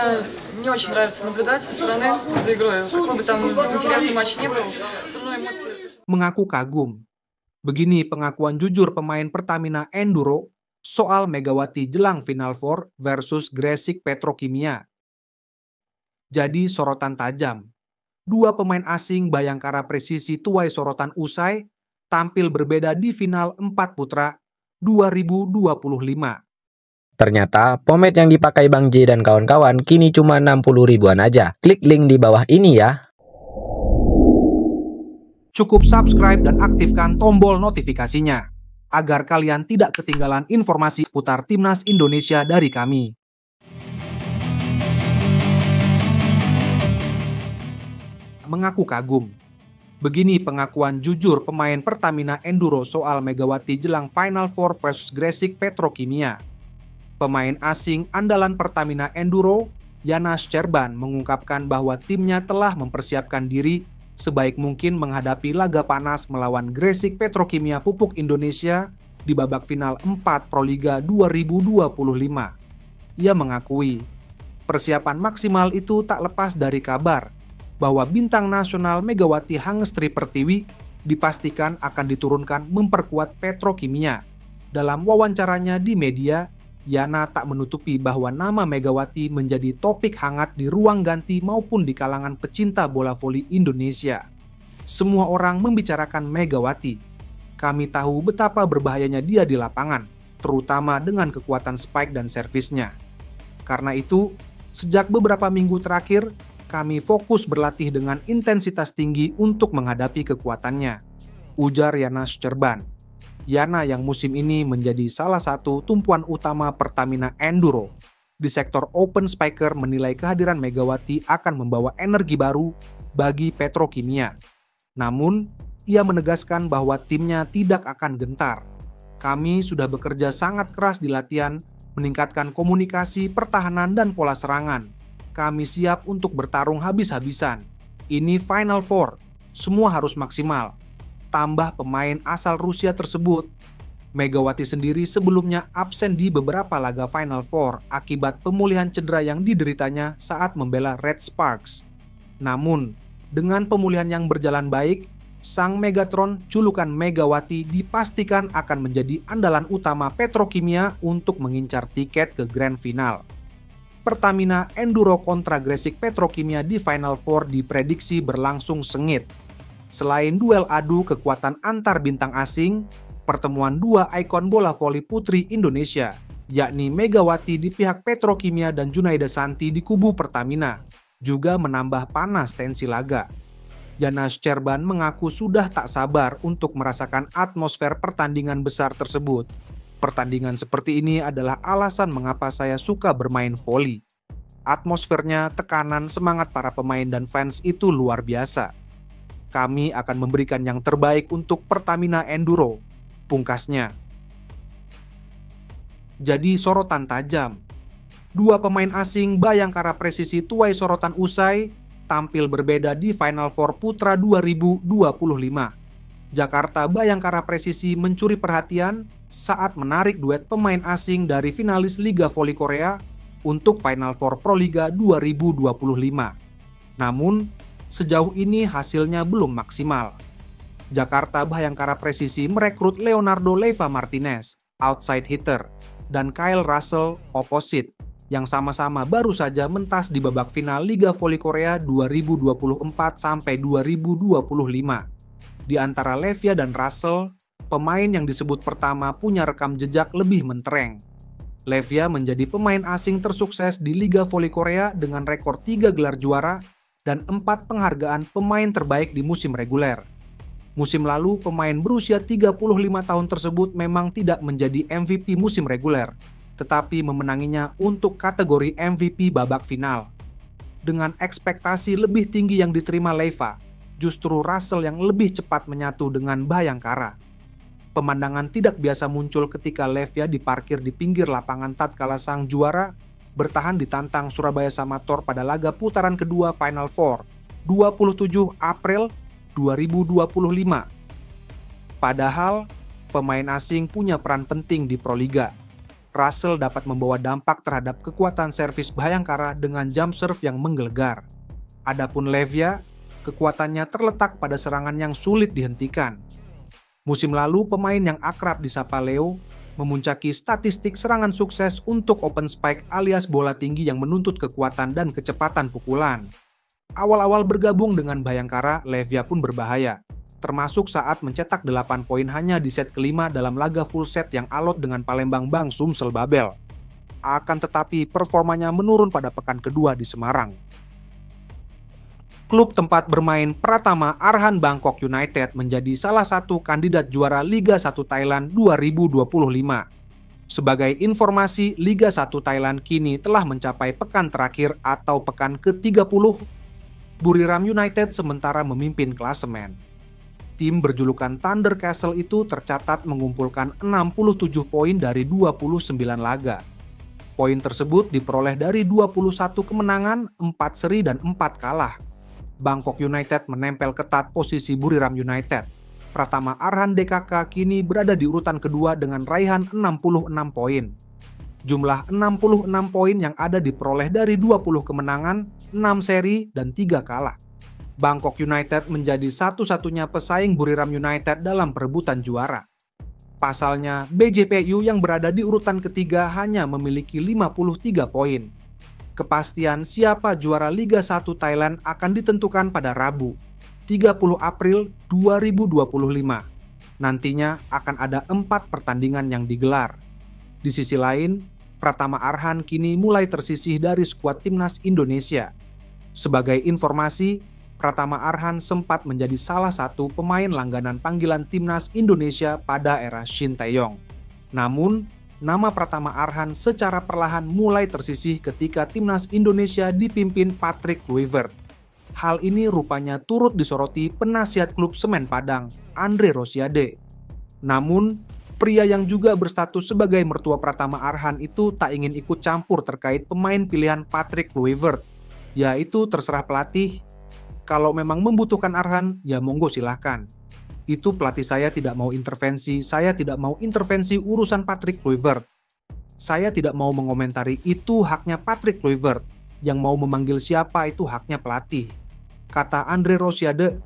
честно, мне очень нравится наблюдать со стороны за игрой. Какой бы там интересный матч ни был, со мной эмоции. Mengaku kagum. Begini pengakuan jujur pemain Pertamina Enduro soal Megawati jelang Final Four versus Gresik Petrokimia. Jadi sorotan tajam. Dua pemain asing Bayangkara Presisi tuai sorotan usai tampil berbeda di final 4 putra 2025. Ternyata pomade yang dipakai Bang J dan kawan-kawan kini cuma 60 ribuan aja. Klik link di bawah ini ya. Cukup subscribe dan aktifkan tombol notifikasinya agar kalian tidak ketinggalan informasi putar Timnas Indonesia dari kami. Mengaku kagum. Begini pengakuan jujur pemain Pertamina Enduro soal Megawati jelang Final Four versus Gresik Petrokimia. Pemain asing andalan Pertamina Enduro, Yana Szczerban, mengungkapkan bahwa timnya telah mempersiapkan diri sebaik mungkin menghadapi laga panas melawan Gresik Petrokimia Pupuk Indonesia di babak final 4 Proliga 2025. Ia mengakui, persiapan maksimal itu tak lepas dari kabar bahwa bintang nasional Megawati Hangestri Pertiwi dipastikan akan diturunkan memperkuat Petrokimia. Dalam wawancaranya di media, Yana tak menutupi bahwa nama Megawati menjadi topik hangat di ruang ganti maupun di kalangan pecinta bola voli Indonesia. Semua orang membicarakan Megawati. Kami tahu betapa berbahayanya dia di lapangan, terutama dengan kekuatan spike dan servisnya. Karena itu, sejak beberapa minggu terakhir, kami fokus berlatih dengan intensitas tinggi untuk menghadapi kekuatannya, ujar Yana Szczerban. Yana yang musim ini menjadi salah satu tumpuan utama Pertamina Enduro. Di sektor open spiker menilai kehadiran Megawati akan membawa energi baru bagi Petrokimia. Namun, ia menegaskan bahwa timnya tidak akan gentar. Kami sudah bekerja sangat keras di latihan, meningkatkan komunikasi, pertahanan, dan pola serangan. Kami siap untuk bertarung habis-habisan. Ini Final Four, semua harus maksimal. Tambah pemain asal Rusia tersebut. Megawati sendiri sebelumnya absen di beberapa laga Final Four akibat pemulihan cedera yang dideritanya saat membela Red Sparks. Namun, dengan pemulihan yang berjalan baik, sang Megatron julukan Megawati dipastikan akan menjadi andalan utama Petrokimia untuk mengincar tiket ke Grand Final. Pertamina Enduro kontra Gresik Petrokimia di Final Four diprediksi berlangsung sengit. Selain duel adu kekuatan antar bintang asing, pertemuan dua ikon bola voli putri Indonesia, yakni Megawati di pihak Petrokimia dan Junaida Santi di kubu Pertamina, juga menambah panas tensi laga. Yana Szczerban mengaku sudah tak sabar untuk merasakan atmosfer pertandingan besar tersebut. Pertandingan seperti ini adalah alasan mengapa saya suka bermain voli. Atmosfernya, tekanan, semangat para pemain dan fans itu luar biasa. Kami akan memberikan yang terbaik untuk Pertamina Enduro, pungkasnya. Jadi sorotan tajam. Dua pemain asing Bayangkara Presisi tuai sorotan usai tampil berbeda di Final Four Putra 2025. Jakarta Bayangkara Presisi mencuri perhatian saat menarik duet pemain asing dari finalis Liga Voli Korea untuk Final Four Proliga 2025. Namun, sejauh ini hasilnya belum maksimal. Jakarta Bayangkara Presisi merekrut Leonardo Leiva Martinez, outside hitter, dan Kyle Russell, opposite, yang sama-sama baru saja mentas di babak final Liga Voli Korea 2024-2025. Di antara Levia dan Russell, pemain yang disebut pertama punya rekam jejak lebih mentereng. Levia menjadi pemain asing tersukses di Liga Voli Korea dengan rekor 3 gelar juara dan 4 penghargaan pemain terbaik di musim reguler. Musim lalu, pemain berusia 35 tahun tersebut memang tidak menjadi MVP musim reguler, tetapi memenanginya untuk kategori MVP babak final. Dengan ekspektasi lebih tinggi yang diterima Leiva, justru Russell yang lebih cepat menyatu dengan Bayangkara. Pemandangan tidak biasa muncul ketika Levia diparkir di pinggir lapangan tatkala sang juara bertahan ditantang Surabaya Samator pada laga putaran kedua Final Four 27 April 2025. Padahal, pemain asing punya peran penting di Proliga. Russell dapat membawa dampak terhadap kekuatan servis Bhayangkara dengan jump serve yang menggelegar. Adapun Levia, kekuatannya terletak pada serangan yang sulit dihentikan. Musim lalu, pemain yang akrab disapa Leo memuncaki statistik serangan sukses untuk open spike alias bola tinggi yang menuntut kekuatan dan kecepatan pukulan. Awal-awal bergabung dengan Bhayangkara, Levia pun berbahaya, termasuk saat mencetak 8 poin hanya di set kelima dalam laga full set yang alot dengan Palembang Bang Sumsel Babel. Akan tetapi performanya menurun pada pekan kedua di Semarang. Klub tempat bermain Pratama Arhan Bangkok United menjadi salah satu kandidat juara Liga 1 Thailand 2025. Sebagai informasi, Liga 1 Thailand kini telah mencapai pekan terakhir atau pekan ke-30. Buriram United sementara memimpin klasemen. Tim berjulukan Thunder Castle itu tercatat mengumpulkan 67 poin dari 29 laga. Poin tersebut diperoleh dari 21 kemenangan, 4 seri dan 4 kalah. Bangkok United menempel ketat posisi Buriram United. Pratama Arhan DKK kini berada di urutan kedua dengan raihan 66 poin. Jumlah 66 poin yang ada diperoleh dari 20 kemenangan, 6 seri, dan 3 kalah. Bangkok United menjadi satu-satunya pesaing Buriram United dalam perebutan juara. Pasalnya, BJPU yang berada di urutan ketiga hanya memiliki 53 poin. Kepastian siapa juara Liga 1 Thailand akan ditentukan pada Rabu, 30 April 2025. Nantinya akan ada 4 pertandingan yang digelar. Di sisi lain, Pratama Arhan kini mulai tersisih dari skuad timnas Indonesia. Sebagai informasi, Pratama Arhan sempat menjadi salah satu pemain langganan panggilan timnas Indonesia pada era Shin Tae-yong. Namun, nama Pratama Arhan secara perlahan mulai tersisih ketika timnas Indonesia dipimpin Patrick Kluivert. Hal ini rupanya turut disoroti penasihat klub Semen Padang, Andre Rosiade. Namun, pria yang juga berstatus sebagai mertua Pratama Arhan itu tak ingin ikut campur terkait pemain pilihan Patrick Kluivert. Yaitu terserah pelatih, kalau memang membutuhkan Arhan, ya monggo silahkan. Itu pelatih saya tidak mau intervensi, saya tidak mau intervensi urusan Patrick Kluivert. Saya tidak mau mengomentari, itu haknya Patrick Kluivert. Yang mau memanggil siapa itu haknya pelatih, kata Andre Rosiade.